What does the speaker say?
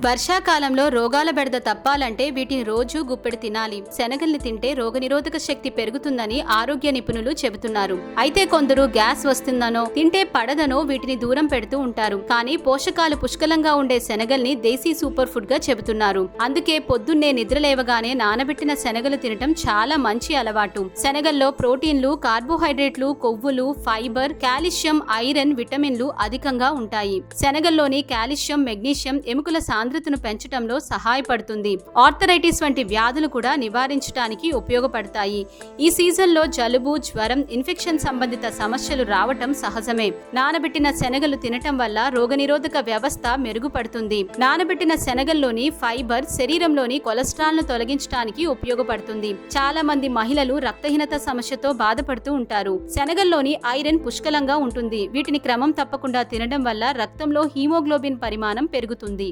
వర్షాకాలంలో రోగాల బెడద తప్పాలంటే వీటిని రోజు గుప్పెడు తినాలి. శనగల్ని తింటే రోగనిరోధక శక్తి పెరుగుతుందని ఆరోగ్య నిపుణులు చెబుతున్నారు. అయితే కొందరు గ్యాస్ వస్తుందనో తింటే పడదనో వీటిని దూరం పెడుతూ ఉంటారు. కానీ పోషకాలు పుష్కలంగా ఉండే శనగల్ని దేశీ సూపర్ ఫుడ్ గా చెబుతున్నారు. అందుకే పొద్దున్నే నిద్రలేవగానే నానబెట్టిన శనగలు తినటం చాలా మంచి అలవాటు. శనగల్లో ప్రోటీన్లు, కార్బోహైడ్రేట్లు, కొవ్వులు, ఫైబర్, కాల్షియం, ఐరన్, విటమిన్లు అధికంగా ఉంటాయి. శనగల్లోని కాల్షియం, మెగ్నీషియం ఎముకల సాంద్రతను పెంచడంలో సహాయపడుతుంది. ఆర్థరైటిస్ వంటి వ్యాధులు కూడా నివారించడానికి ఉపయోగపడతాయి. ఈ సీజన్లో జలుబు, జ్వరం, ఇన్ఫెక్షన్ సంబంధిత సమస్యలు రావటం సహజమే. నానబెట్టిన శనగలు తినటం వల్ల రోగనిరోధక వ్యవస్థ మెరుగుపడుతుంది. నానబెట్టిన శనగల్లోని ఫైబర్ శరీరంలోని కొలెస్ట్రాల్ ను తొలగించడానికి ఉపయోగపడుతుంది. చాలా మంది మహిళలు రక్తహీనత సమస్యతో బాధపడుతూ ఉంటారు. శనగల్లోని ఐరన్ పుష్కలంగా ఉంటుంది. వీటిని క్రమం తప్పకుండా తినడం వల్ల రక్తంలో హీమోగ్లోబిన్ పరిమాణం పెరుగుతుంది.